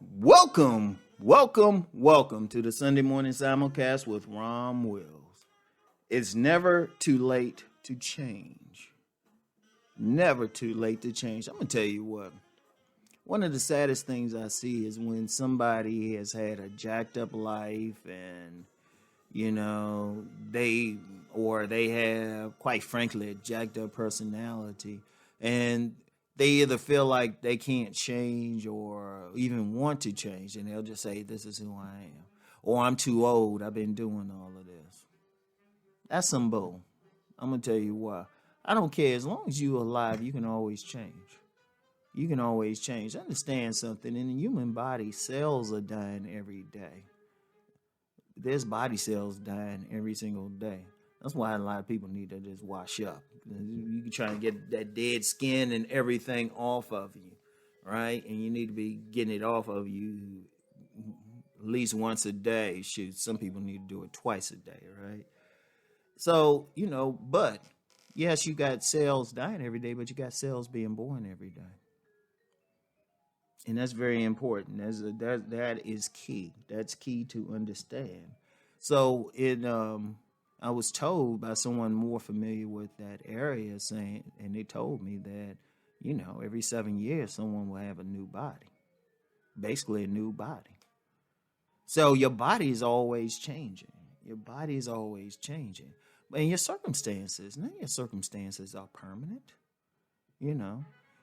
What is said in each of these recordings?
Welcome to the Sunday morning simulcast with Rom Wills. It's never too late to change. Never too late to change. I'm going to tell you what. One of the saddest things I see is when somebody has had a jacked up life and, they have, quite frankly, a jacked up personality. And they either feel like they can't change or even want to change, and they'll just say, "This is who I am," or "I'm too old. I've been doing all of this." That's some bull. I'm gonna tell you why. I don't care. As long as you're alive, you can always change. You can always change. Understand something. In the human body, cells are dying every day. There's body cells dying every single day. That's why a lot of people need to just wash up. You can try to get that dead skin and everything off of you, right? And you need to be getting it off of you at least once a day. Shoot, some people need to do it twice a day, right? So, but yes, you got cells dying every day, but you got cells being born every day. And that's very important. That is key. That's key to understand. So I was told by someone more familiar with that area and they told me that, every 7 years someone will have a new body, basically a new body. So your body is always changing. Your body is always changing. And your circumstances, none of your circumstances are permanent,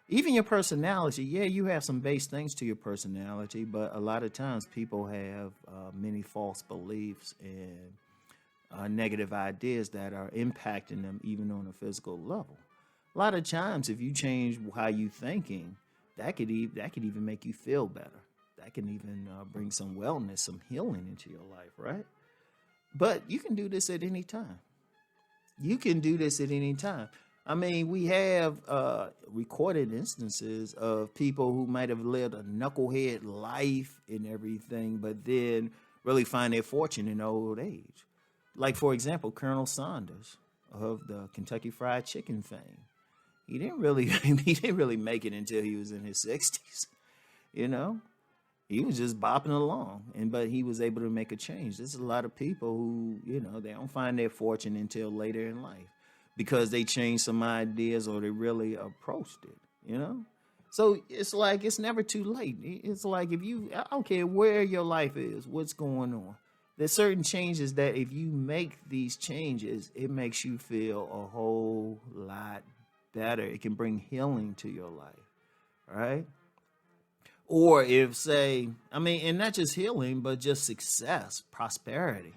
Even your personality, yeah, you have some base things to your personality, but a lot of times people have many false beliefs and negative ideas that are impacting them even on a physical level. A lot of times, if you change how you thinking, that could even make you feel better. That can even bring some wellness, some healing into your life, right? But you can do this at any time. You can do this at any time. I mean, we have recorded instances of people who might have lived a knucklehead life and everything, but then really find their fortune in old age. Like, for example, Colonel Sanders of the Kentucky Fried Chicken fame. He didn't really make it until he was in his 60s. He was just bopping along, but he was able to make a change. There's a lot of people who, they don't find their fortune until later in life, because they changed some ideas or they really approached it, So it's like, it's never too late. It's like, I don't care where your life is, what's going on. There's certain changes that if you make these changes, it makes you feel a whole lot better. It can bring healing to your life, right? Or and not just healing, but just success, prosperity,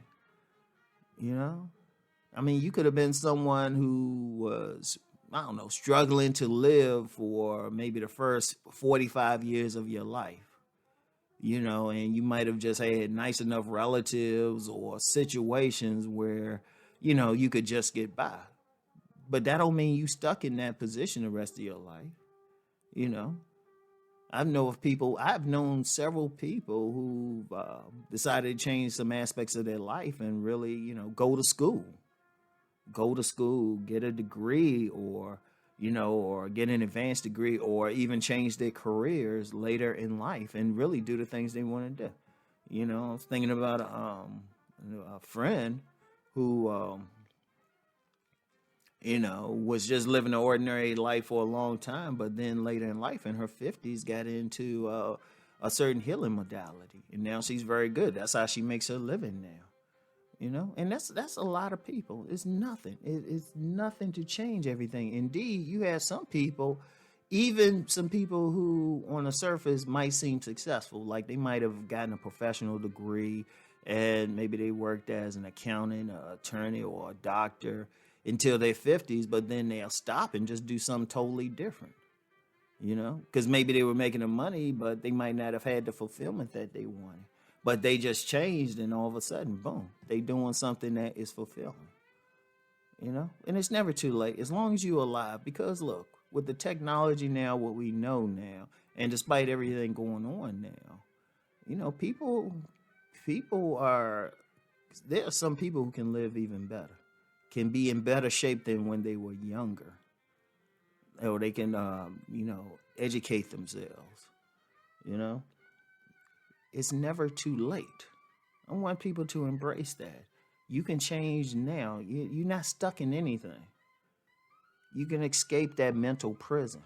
you could have been someone who was, struggling to live for maybe the first 45 years of your life, and you might have just had nice enough relatives or situations where, you could just get by. But that don't mean you stuck in that position the rest of your life, I've known several people who decided to change some aspects of their life and really, go to school, get a degree, or get an advanced degree, or even change their careers later in life and really do the things they want to do. I was thinking about a friend who, was just living an ordinary life for a long time, but then later in life, in her 50s, got into a certain healing modality, and now she's very good. That's how she makes her living now. And that's a lot of people. It's nothing. It's nothing to change everything. Indeed, you have some people, even some people who on the surface might seem successful, like they might have gotten a professional degree and maybe they worked as an accountant, an attorney, or a doctor until their 50s, but then they'll stop and just do something totally different, because maybe they were making the money, but they might not have had the fulfillment that they wanted. But they just changed, and all of a sudden, boom, they doing something that is fulfilling, And it's never too late, as long as you're alive. Because look, with the technology now, what we know now, and despite everything going on now, there are some people who can live even better, can be in better shape than when they were younger, or they can, educate themselves, it's never too late. I want people to embrace that. You can change now. You're not stuck in anything. You can escape that mental prison,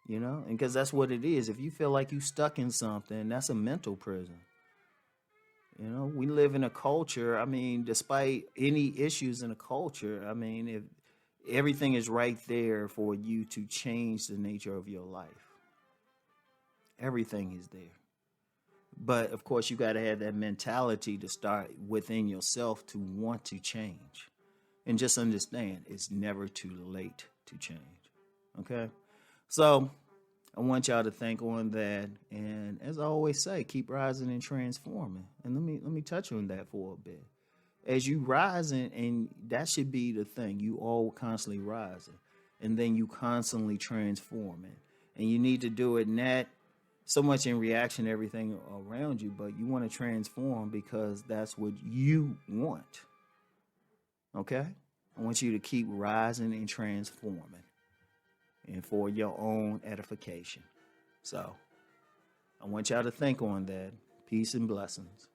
and because that's what it is. If you feel like you're stuck in something, that's a mental prison. We live in a culture. I mean, despite any issues in a culture, I mean, if everything is right there for you to change the nature of your life, everything is there. But of course, you got to have that mentality to start within yourself to want to change. And just understand, it's never too late to change. Okay? So I want y'all to think on that. And as I always say, keep rising and transforming. And let me touch on that for a bit. As you rising, and that should be the thing, you all constantly rising. And then you constantly transforming. And you need to do it not so much in reaction to everything around you, but you want to transform because that's what you want. Okay? I want you to keep rising and transforming and for your own edification. So I want y'all to think on that. Peace and blessings.